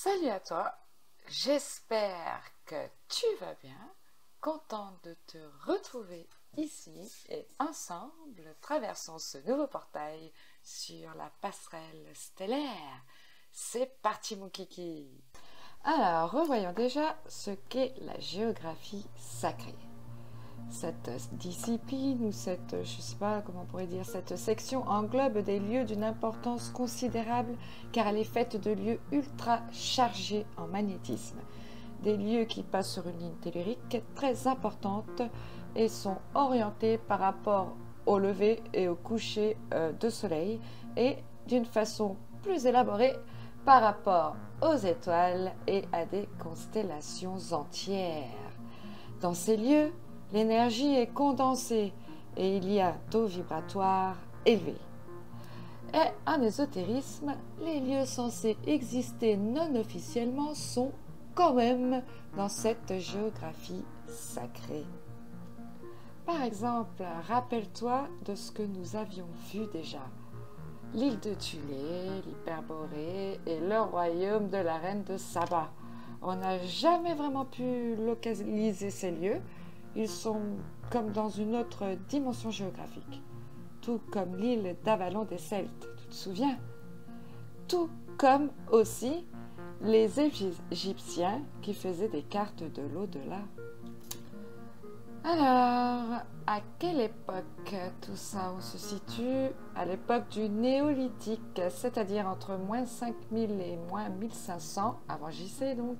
Salut à toi, j'espère que tu vas bien, contente de te retrouver ici et ensemble traversons ce nouveau portail sur la passerelle stellaire. C'est parti mon kiki. Alors revoyons déjà ce qu'est la géographie sacrée. Cette discipline ou cette, je sais pas comment on pourrait dire, cette section englobe des lieux d'une importance considérable car elle est faite de lieux ultra chargés en magnétisme. Des lieux qui passent sur une ligne tellurique très importante et sont orientés par rapport au lever et au coucher de soleil et d'une façon plus élaborée par rapport aux étoiles et à des constellations entières. Dans ces lieux, l'énergie est condensée et il y a un taux vibratoire élevé. Et en ésotérisme, les lieux censés exister non officiellement sont quand même dans cette géographie sacrée. Par exemple, rappelle-toi de ce que nous avions vu déjà. L'île de Thulé, l'Hyperborée et le royaume de la reine de Saba. On n'a jamais vraiment pu localiser ces lieux. Ils sont comme dans une autre dimension géographique. Tout comme l'île d'Avalon des Celtes, tu te souviens? Tout comme aussi les Égyptiens qui faisaient des cartes de l'au-delà. Alors, à quelle époque tout ça on se situe? À l'époque du néolithique, c'est-à-dire entre moins 5000 et moins 1500 avant JC donc.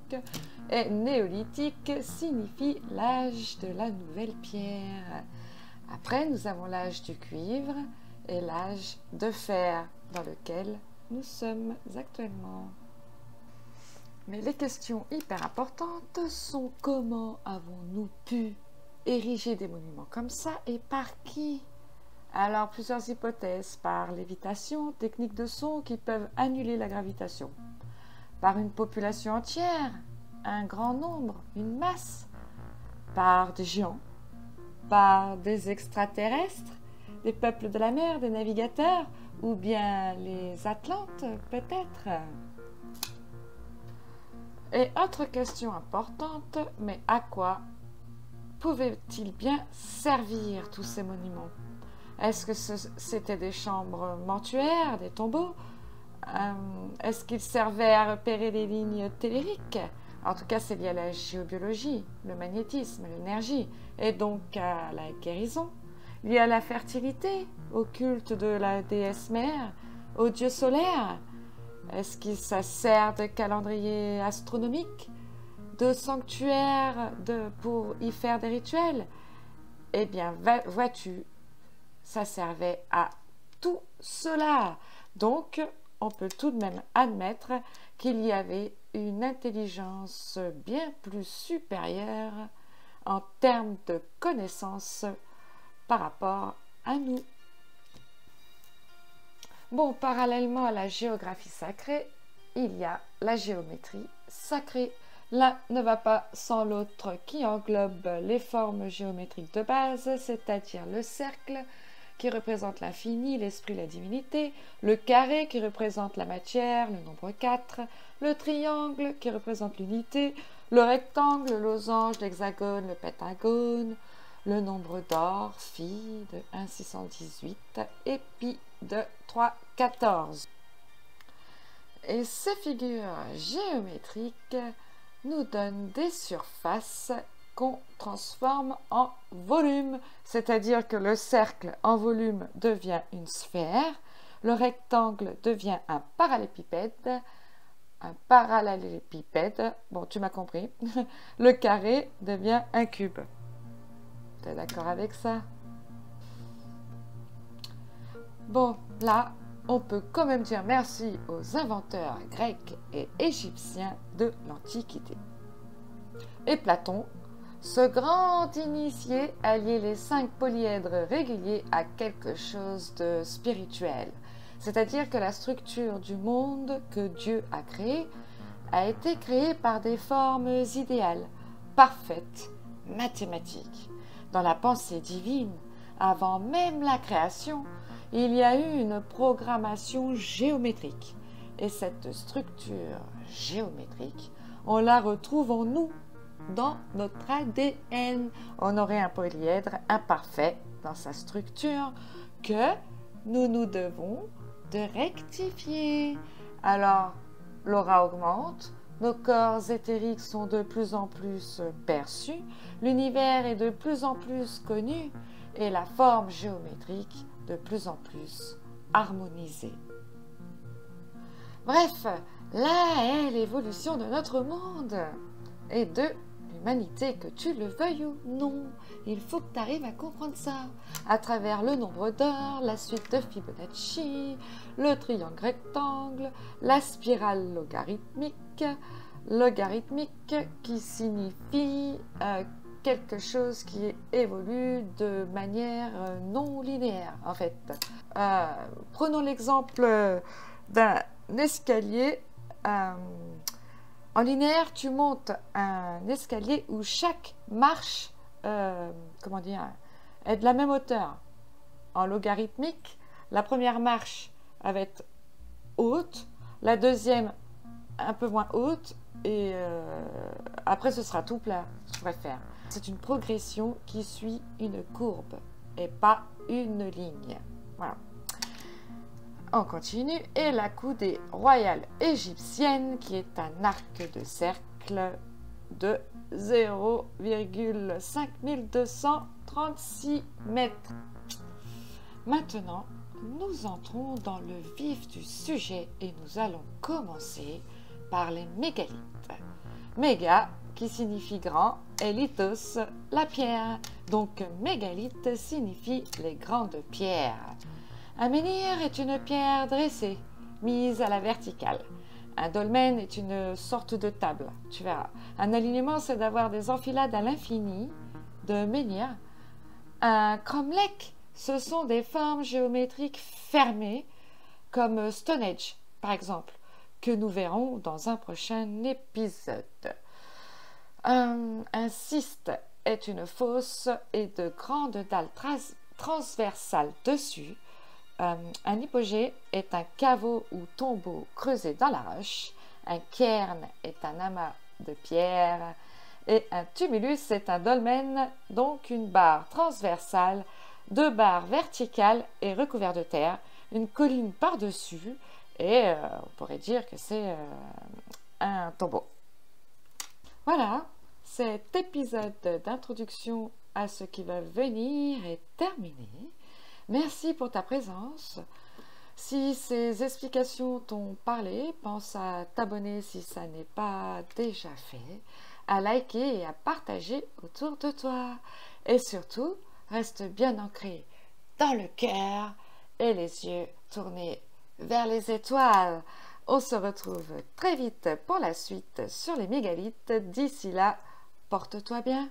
Et néolithique signifie l'âge de la nouvelle pierre. Après, nous avons l'âge du cuivre et l'âge de fer dans lequel nous sommes actuellement. Mais les questions hyper importantes sont comment avons-nous pu ériger des monuments comme ça et par qui? Alors, plusieurs hypothèses. Par lévitation, techniques de son qui peuvent annuler la gravitation. Par une population entière, un grand nombre, une masse. Par des géants. Par des extraterrestres, des peuples de la mer, des navigateurs, ou bien les Atlantes, peut-être. Et autre question importante, mais à quoi pouvaient-ils bien servir tous ces monuments? Est-ce que c'était des chambres mortuaires, des tombeaux? Est-ce qu'ils servaient à repérer les lignes telluriques? En tout cas, c'est lié à la géobiologie, le magnétisme, l'énergie, et donc à la guérison, lié à la fertilité, au culte de la déesse mère, au dieu solaire. Est-ce que ça sert de calendrier astronomique, de sanctuaire pour y faire des rituels? Eh bien, vois-tu, ça servait à tout cela. Donc, on peut tout de même admettre qu'il y avait une intelligence bien plus supérieure en termes de connaissances par rapport à nous. Bon, parallèlement à la géographie sacrée, il y a la géométrie sacrée. L'un ne va pas sans l'autre qui englobe les formes géométriques de base, c'est-à-dire le cercle qui représente l'infini, l'esprit, la divinité, le carré qui représente la matière, le nombre 4, le triangle qui représente l'unité, le rectangle, le losange, l'hexagone, le pentagone, le nombre d'or, phi de 1,618 et pi de 3,14. Et ces figures géométriques nous donnent des surfaces qu'on transforme en volume, c'est-à-dire que le cercle en volume devient une sphère, le rectangle devient un parallélépipède, bon tu m'as compris, le carré devient un cube. Tu es d'accord avec ça? Bon, là, on peut quand même dire merci aux inventeurs grecs et égyptiens de l'Antiquité. Et Platon, ce grand initié a lié les 5 polyèdres réguliers à quelque chose de spirituel. C'est-à-dire que la structure du monde que Dieu a créé a été créée par des formes idéales, parfaites, mathématiques. Dans la pensée divine, avant même la création, il y a eu une programmation géométrique. Et cette structure géométrique, on la retrouve en nous, dans notre ADN. On aurait un polyèdre imparfait dans sa structure que nous devons de rectifier. Alors, l'aura augmente, nos corps éthériques sont de plus en plus perçus, l'univers est de plus en plus connu et la forme géométrique de plus en plus harmonisée. Bref, là est l'évolution de notre monde et de l'humanité, que tu le veuilles ou non. Il faut que tu arrives à comprendre ça à travers le nombre d'or, la suite de Fibonacci, le triangle rectangle, la spirale logarithmique qui signifie quelque chose qui évolue de manière non linéaire en fait. Prenons l'exemple d'un escalier. En linéaire, tu montes un escalier où chaque marche est de la même hauteur. En logarithmique, la première marche va être haute, la deuxième un peu moins haute, et après ce sera tout plat, je préfère. C'est une progression qui suit une courbe et pas une ligne. Voilà. On continue, et la coudée royale égyptienne qui est un arc de cercle de 0,5236 mètres. Maintenant, nous entrons dans le vif du sujet et nous allons commencer par les mégalithes. Méga qui signifie grand et lithos, la pierre. Donc mégalith signifie les grandes pierres. Un menhir est une pierre dressée, mise à la verticale. Un dolmen est une sorte de table, tu verras. Un alignement, c'est d'avoir des enfilades à l'infini de menhirs. Un cromlech, ce sont des formes géométriques fermées, comme Stonehenge, par exemple, que nous verrons dans un prochain épisode. Un cyste est une fosse et de grandes dalles transversales dessus. Un hypogée est un caveau ou tombeau creusé dans la roche. Un cairn est un amas de pierres. Et un tumulus est un dolmen, donc une barre transversale, deux barres verticales et recouvert de terre, une colline par-dessus, et on pourrait dire que c'est un tombeau. Voilà, cet épisode d'introduction à ce qui va venir est terminé. Merci pour ta présence. Si ces explications t'ont parlé, pense à t'abonner si ça n'est pas déjà fait, à liker et à partager autour de toi. Et surtout, reste bien ancré dans le cœur et les yeux tournés vers les étoiles. On se retrouve très vite pour la suite sur les mégalithes. D'ici là, porte-toi bien.